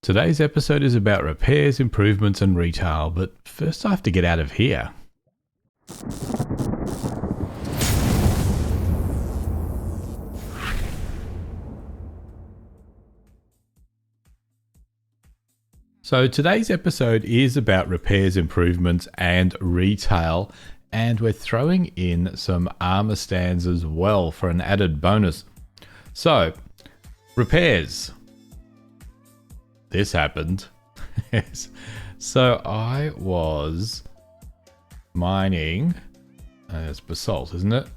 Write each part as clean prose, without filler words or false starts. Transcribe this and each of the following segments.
Today's episode is about repairs, improvements and retail, but first I have to get out of here. So today's episode is about repairs, improvements and retail, and we're throwing in some Armour Stands as well for an added bonus. So, repairs. This happened. Yes. So I was mining, it's basalt, isn't it?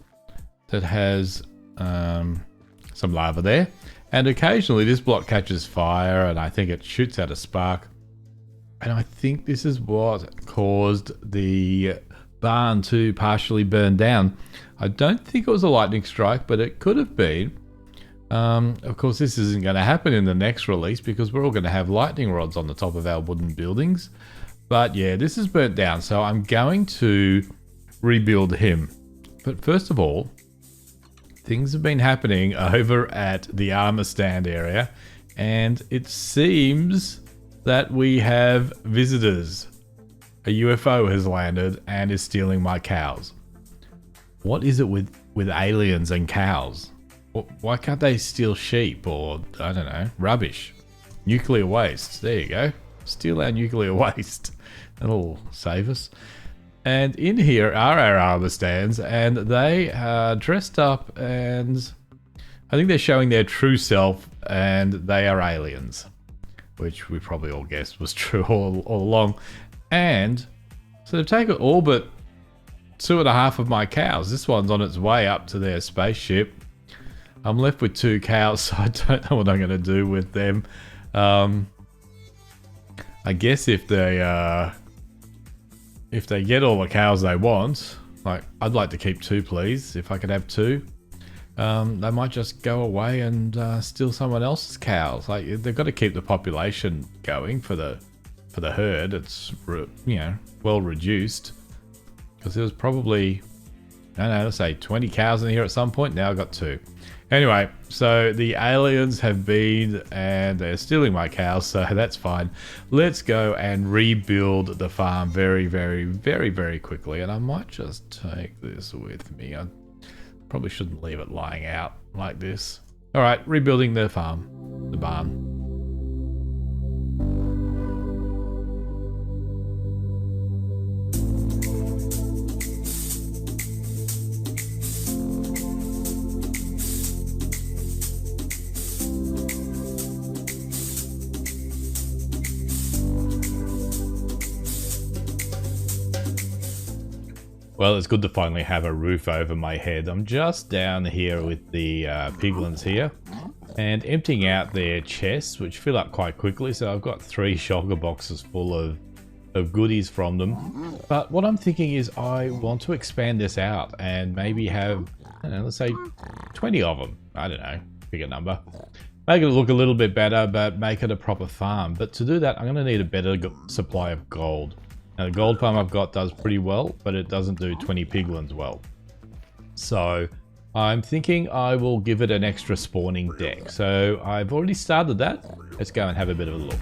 That has some lava there. And occasionally this block catches fire and I think it shoots out a spark. And I think this is what caused the barn to partially burn down. I don't think it was a lightning strike, but it could have been. Of course, this isn't going to happen in the next release because we're all going to have lightning rods on the top of our wooden buildings. But yeah, this is burnt down, so I'm going to rebuild him. But first of all, things have been happening over at the Armour Stand area, and it seems that we have visitors. A UFO has landed and is stealing my cows. What is it with aliens and cows? Why can't they steal sheep or, I don't know, rubbish? Nuclear waste. There you go. Steal our nuclear waste. That'll save us. And in here are our Armour Stands, and they are dressed up, and I think they're showing their true self, and they are aliens. Which we probably all guessed was true all along. And so they've taken all but 2.5 of my cows. This one's on its way up to their spaceship. I'm left with 2 cows, so I don't know what I'm going to do with them. I guess if they get all the cows they want, like I'd like to keep 2, please. If I could have 2, they might just go away and steal someone else's cows. Like they've got to keep the population going for the herd. It's well reduced because there was probably, I don't know, let's say 20 cows in here at some point. Now I've got 2. Anyway, so the aliens have been and they're stealing my cows, so that's fine. Let's go and rebuild the farm very, very, very, very quickly. And I might just take this with me. I probably shouldn't leave it lying out like this. All right, rebuilding the farm, the barn. Well, it's good to finally have a roof over my head. I'm just down here with the piglins here and emptying out their chests, which fill up quite quickly. So I've got 3 shulker boxes full of goodies from them. But what I'm thinking is I want to expand this out and maybe have, I don't know, let's say 20 of them. I don't know, pick a number. Make it look a little bit better, but make it a proper farm. But to do that, I'm going to need a better supply of gold. Now the gold farm I've got does pretty well, but it doesn't do 20 piglins well. So I'm thinking I will give it an extra spawning deck. So I've already started that. Let's go and have a bit of a look.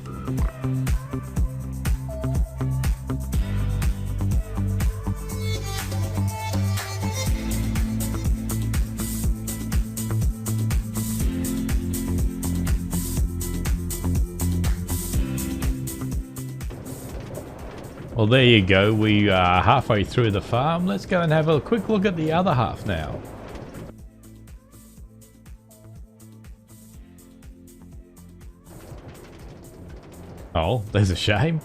Well, there you go. We are halfway through the farm. Let's go and have a quick look at the other half now. Oh, there's a shame.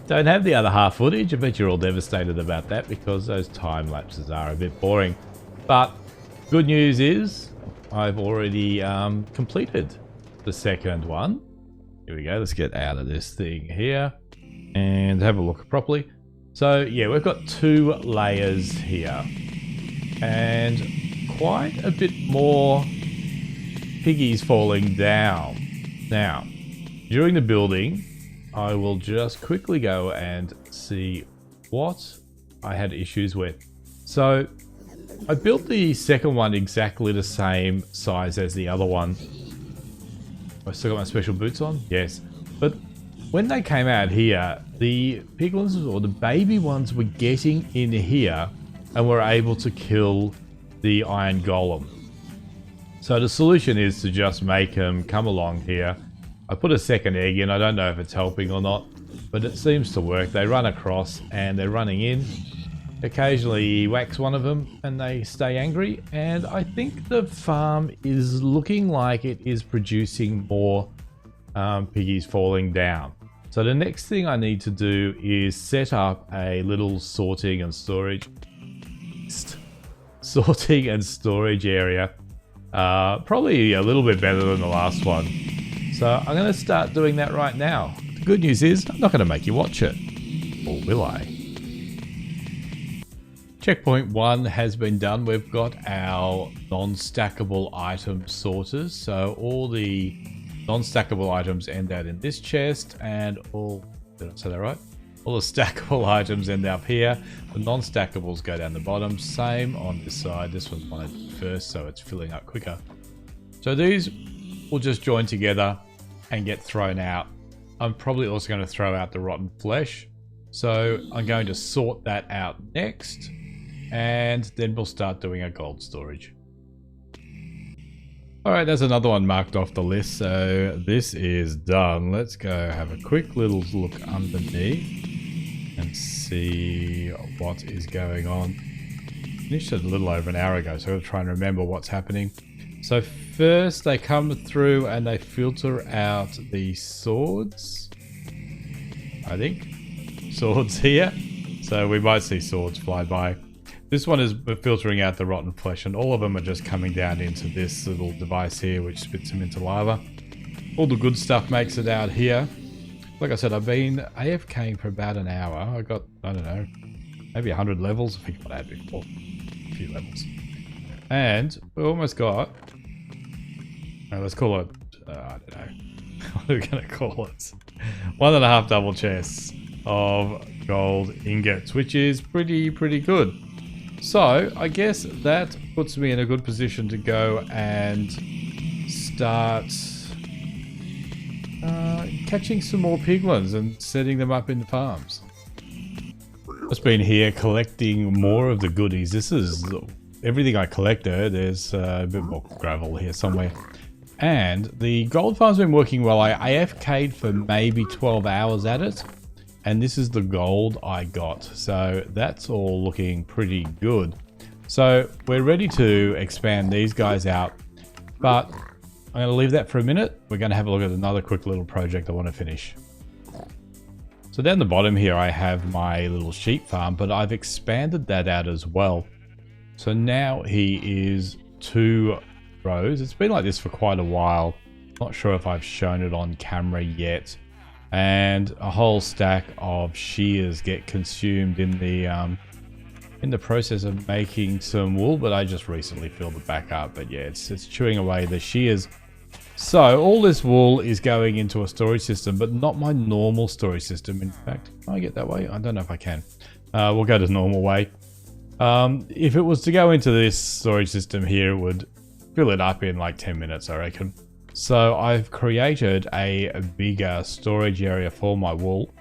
Don't have the other half footage. I bet you're all devastated about that because those time lapses are a bit boring. But good news is I've already completed the second one. Here we go. Let's get out of this thing here and have a look properly. So yeah, we've got 2 layers here and quite a bit more piggies falling down. Now, during the building, I will just quickly go and see what I had issues with. So I built the second one exactly the same size as the other one. I still got my special boots on? Yes. But when they came out here, the piglins or the baby ones were getting in here and were able to kill the iron golem. So the solution is to just make them come along here. I put a second egg in. I don't know if it's helping or not, but it seems to work. They run across and they're running in. Occasionally whacks one of them and they stay angry. And I think the farm is looking like it is producing more piggies falling down. So the next thing I need to do is set up a little sorting and storage area. Probably a little bit better than the last one. So I'm going to start doing that right now. The good news is I'm not going to make you watch it. Or will I? Checkpoint 1 has been done. We've got our non-stackable item sorters. So all the non-stackable items end out in this chest and all... Did I say that right? All the stackable items end up here. The non-stackables go down the bottom. Same on this side. This one's one I did first, so it's filling up quicker. So these will just join together and get thrown out. I'm probably also going to throw out the rotten flesh. So I'm going to sort that out next. And then we'll start doing our gold storage. Alright, there's another one marked off the list. So this is done. Let's go have a quick little look underneath and see what is going on. Finished it a little over an hour ago, so I'll try and remember what's happening. So first they come through and they filter out the swords. I think. Swords here. So we might see swords fly by. This one is filtering out the rotten flesh, and all of them are just coming down into this little device here, which spits them into lava. All the good stuff makes it out here. Like I said, I've been AFKing for about an hour. I got, I don't know, maybe 100 levels. I think what I had before. A few levels. And we almost got, let's call it, I don't know. What are we going to call it? 1.5 double chests of gold ingots, which is pretty good. So I guess that puts me in a good position to go and start catching some more piglins and setting them up in the farms. Just been here collecting more of the goodies. This is everything I collected. There's a bit more gravel here somewhere. And the gold farm's been working well. I AFK'd for maybe 12 hours at it. And this is the gold I got. So that's all looking pretty good. So we're ready to expand these guys out. But I'm going to leave that for a minute. We're going to have a look at another quick little project I want to finish. So down the bottom here I have my little sheep farm, but I've expanded that out as well. So now he is 2 rows. It's been like this for quite a while. Not sure if I've shown it on camera yet. And a whole stack of shears get consumed in the process of making some wool, but I just recently filled it back up. But yeah, it's chewing away the shears. So all this wool is going into a storage system, but not my normal storage system. In fact, can I get that way? I don't know if I can. We'll go to the normal way. If it was to go into this storage system here, it would fill it up in like 10 minutes, I reckon. So I've created a bigger storage area for my wool,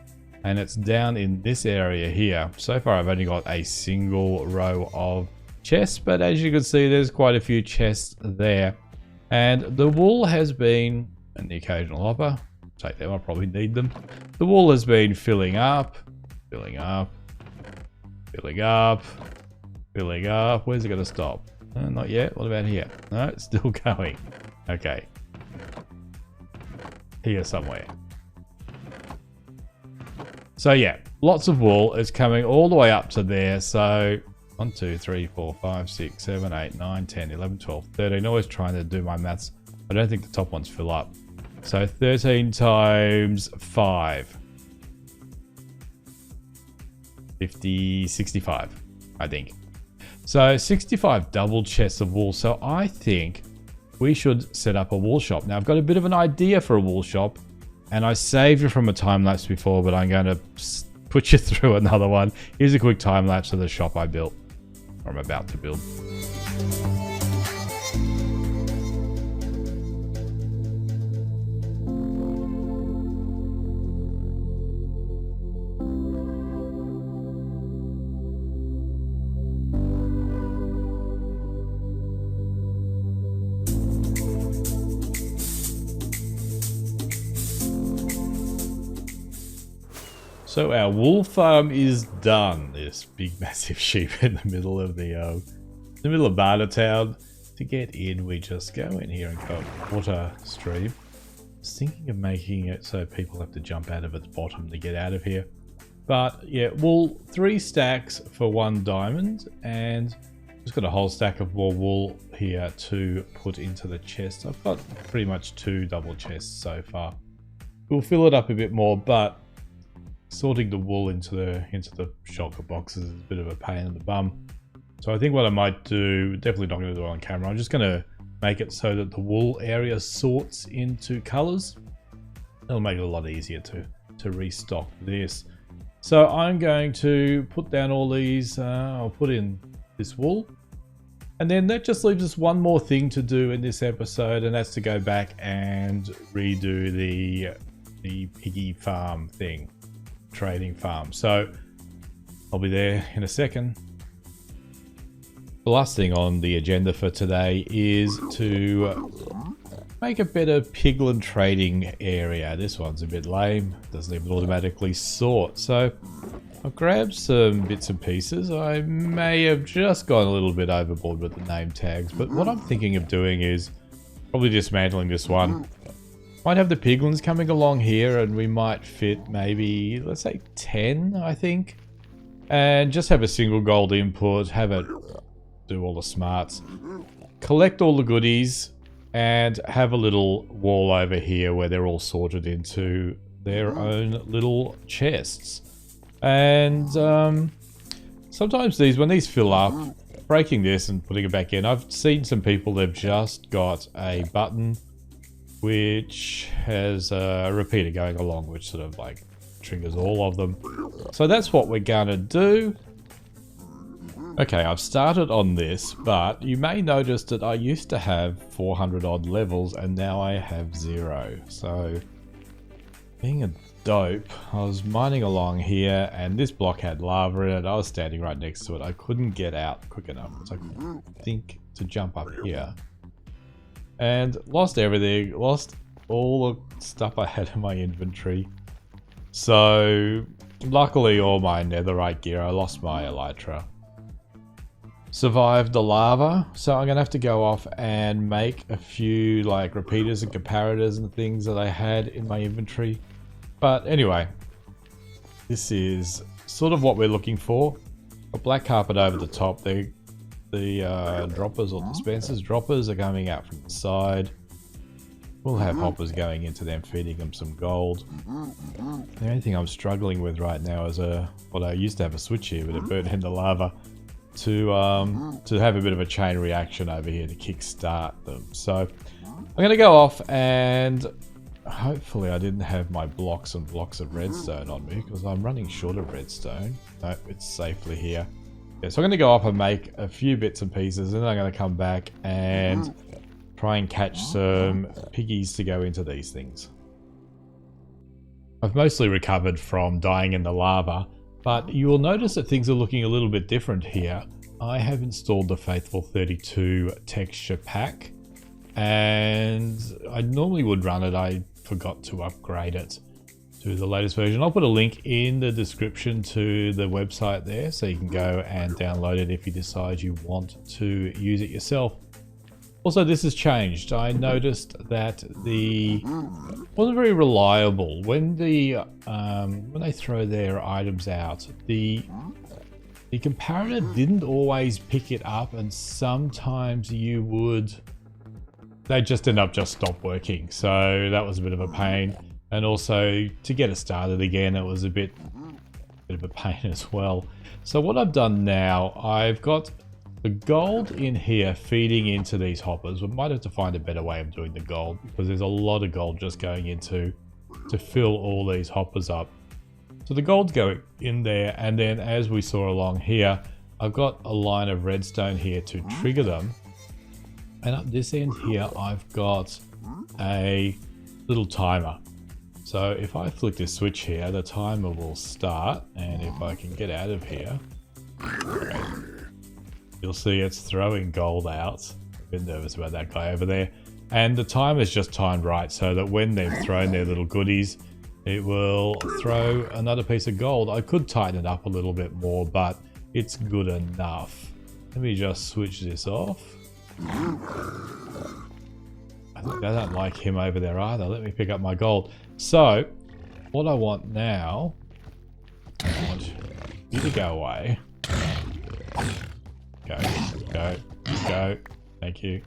and it's down in this area here. So far I've only got a single row of chests, but as you can see there's quite a few chests there. And the wool has been, and the occasional hopper, take them, I probably need them. The wool has been filling up, filling up, filling up, filling up. Where's it going to stop? Not yet. What about here? No, it's still going. Okay. Here somewhere. So yeah, lots of wool is coming all the way up to there. So 1, 2, 3, 4, 5, 6, 7, 8, 9, 10, 11, 12, 13. Always trying to do my maths. I don't think the top ones fill up. So 13 times 5. 50, 65, I think. So 65 double chests of wool. So I think we should set up a wool shop. Now I've got a bit of an idea for a wool shop, and I saved it from a time lapse before, but I'm going to put you through another one. Here's a quick time lapse of the shop I built, or I'm about to build. So our wool farm is done. This big massive sheep in the middle of Barter Town. To get in, we just go in here and go water stream. I was thinking of making it so people have to jump out of its bottom to get out of here. But yeah, wool, 3 stacks for 1 diamond, and just got a whole stack of more wool here to put into the chest. I've got pretty much 2 double chests so far. We'll fill it up a bit more, but sorting the wool into the shulker boxes is a bit of a pain in the bum. So I think what I might do, definitely not going to do it on camera, I'm just going to make it so that the wool area sorts into colors. It'll make it a lot easier to restock this. So I'm going to put down all these, I'll put in this wool. And then that just leaves us one more thing to do in this episode, and that's to go back and redo the piggy farm thing, trading farm. So I'll be there in a second. The last thing on the agenda for today is to make a better Piglin trading area. This one's a bit lame, doesn't even automatically sort. So I've grabbed some bits and pieces. I may have just gone a little bit overboard with the name tags, but what I'm thinking of doing is probably dismantling this one. Might have the piglins coming along here, and we might fit maybe, let's say 10, I think. And just have a single gold input, have it do all the smarts, collect all the goodies, and have a little wall over here where they're all sorted into their own little chests. And sometimes when these fill up, breaking this and putting it back in, I've seen some people, they've just got a button which has a repeater going along, which sort of like triggers all of them. So that's what we're gonna do. Okay, I've started on this, but you may notice that I used to have 400 odd levels and now I have 0. So being a dope, I was mining along here and this block had lava in it. I was standing right next to it. I couldn't get out quick enough, so I could think to jump up here. And lost everything, lost all the stuff I had in my inventory. So luckily all my netherite gear, I lost my elytra. Survived the lava, so I'm gonna have to go off and make a few like repeaters and comparators and things that I had in my inventory. But anyway, this is sort of what we're looking for. A black carpet over the top. The droppers or dispensers, droppers are coming out from the side. We'll have hoppers going into them, feeding them some gold. The only thing I'm struggling with right now is well, I used to have a switch here, but it burned into lava. To have a bit of a chain reaction over here to kickstart them. So I'm going to go off, and hopefully I didn't have my blocks and blocks of redstone on me, because I'm running short of redstone. No, it's safely here. Yeah, so I'm going to go off and make a few bits and pieces, and then I'm going to come back and try and catch some piggies to go into these things. I've mostly recovered from dying in the lava, but you will notice that things are looking a little bit different here. I have installed the Faithful 32 texture pack, and I normally would run it. I forgot to upgrade it to the latest version. I'll put a link in the description to the website there, so you can go and download it if you decide you want to use it yourself. Also, this has changed. I noticed that wasn't very reliable when they throw their items out. The comparator didn't always pick it up, and sometimes they just end up stop working. So that was a bit of a pain. And also to get it started again, it was a bit of a pain as well. So what I've done now, I've got the gold in here feeding into these hoppers. We might have to find a better way of doing the gold, because there's a lot of gold just going into to fill all these hoppers up. So the gold's going in there, and then as we saw along here, I've got a line of redstone here to trigger them. And up this end here, I've got a little timer. So if I flick this switch here, the timer will start, and if I can get out of here, you'll see it's throwing gold out. A bit nervous about that guy over there. And the timer's just timed right so that when they've thrown their little goodies, it will throw another piece of gold. I could tighten it up a little bit more, but it's good enough. Let me just switch this off. I think they don't like him over there either. Let me pick up my gold. So, what I want now, I want you to go away. Go, go, go. Thank you.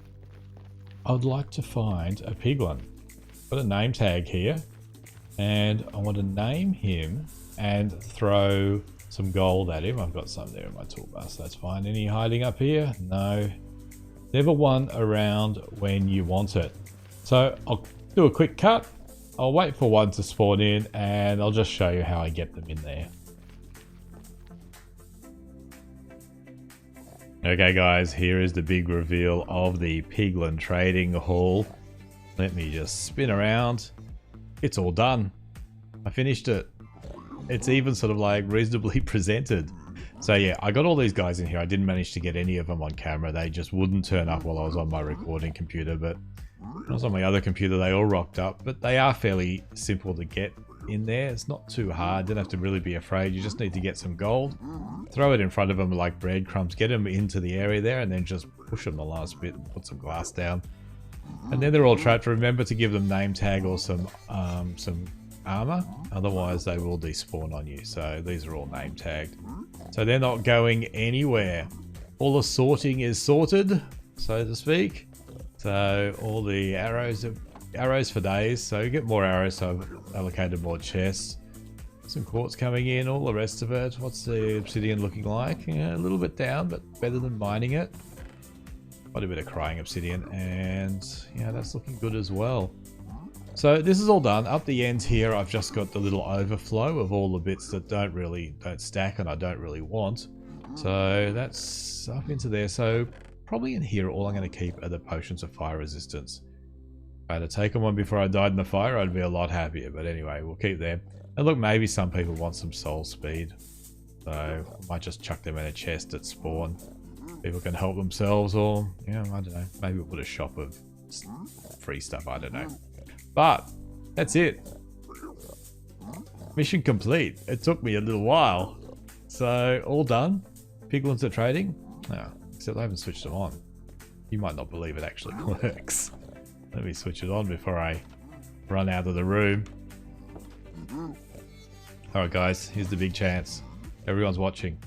I would like to find a piglin. Got a name tag here, and I want to name him and throw some gold at him. I've got some there in my toolbar, so that's fine. Any hiding up here? No. Never one around when you want it. So I'll do a quick cut. I'll wait for one to spawn in, and I'll just show you how I get them in there. Okay guys, here is the big reveal of the Piglin Trading Hall. Let me just spin around. It's all done. I finished it. It's even sort of like reasonably presented. So yeah, I got all these guys in here. I didn't manage to get any of them on camera. They just wouldn't turn up while I was on my recording computer, but when I was on my other computer, they all rocked up. But they are fairly simple to get in there. It's not too hard. Don't have to really be afraid. You just need to get some gold, throw it in front of them like breadcrumbs, get them into the area there, and then just push them the last bit and put some glass down. And then they're all trapped. Remember to give them name tag or some armor, otherwise they will despawn on you. So these are all name tagged, so they're not going anywhere. All the sorting is sorted, so to speak. So all the arrows for days, so you get more arrows, so I've allocated more chests. Some quartz coming in, all the rest of it. What's the obsidian looking like? Yeah, a little bit down, but better than mining it. Quite a bit of crying obsidian, and yeah, that's looking good as well. So this is all done. Up the end here, I've just got the little overflow of all the bits that don't stack and I don't really want. So that's up into there. So probably in here, all I'm going to keep are the potions of fire resistance. If I had taken one before I died in the fire, I'd be a lot happier. But anyway, we'll keep them. And look, maybe some people want some soul speed, so I might just chuck them in a chest at spawn. People can help themselves, or yeah, I don't know. Maybe we'll put a shop of free stuff. I don't know. But that's it. Mission complete. It took me a little while, so all done. Piglins are trading. No, except I haven't switched them on. You might not believe it actually works. Let me switch it on before I run out of the room. Alright guys, here's the big chance. Everyone's watching.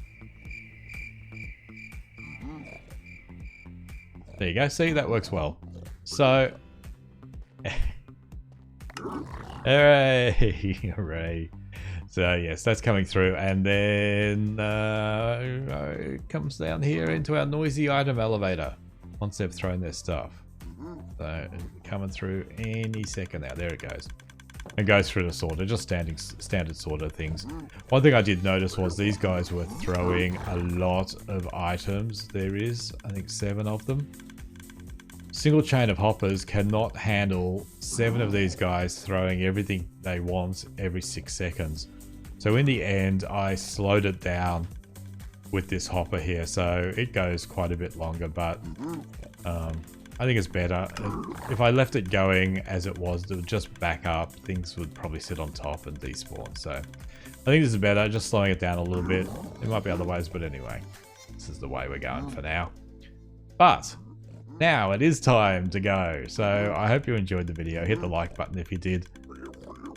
There you go, see, that works well. So, hooray, hooray. So yes, that's coming through, and then it comes down here into our noisy item elevator once they've thrown their stuff. So coming through any second now. There it goes. And goes through the sorter, just standard sorter things. One thing I did notice was these guys were throwing a lot of items. There is, I think, 7 of them. Single chain of hoppers cannot handle 7 of these guys throwing everything they want every 6 seconds. So in the end, I slowed it down with this hopper here. So it goes quite a bit longer, but I think it's better. If I left it going as it was, it would just back up. Things would probably sit on top and despawn. So I think this is better, just slowing it down a little bit. There might be other ways, but anyway, this is the way we're going for now. But now it is time to go. So I hope you enjoyed the video. Hit the like button if you did.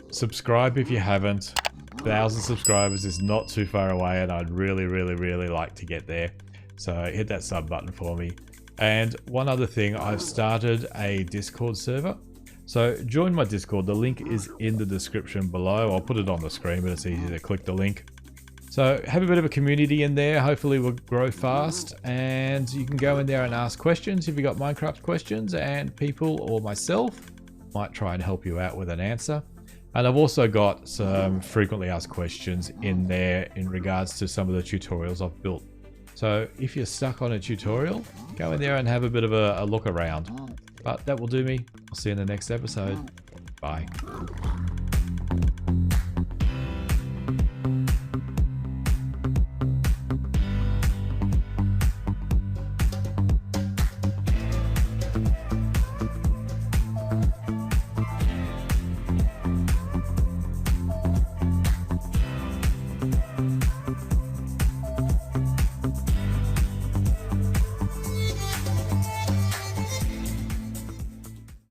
Subscribe if you haven't. 1,000 subscribers is not too far away, and I'd really, really, really like to get there. So hit that sub button for me. And one other thing, I've started a Discord server. So join my Discord. The link is in the description below. I'll put it on the screen, but it's easy to click the link. So have a bit of a community in there. Hopefully we'll grow fast, and you can go in there and ask questions if you got Minecraft questions, and people or myself might try and help you out with an answer. And I've also got some frequently asked questions in there in regards to some of the tutorials I've built. So if you're stuck on a tutorial, go in there and have a bit of a look around. But that will do me. I'll see you in the next episode. Bye.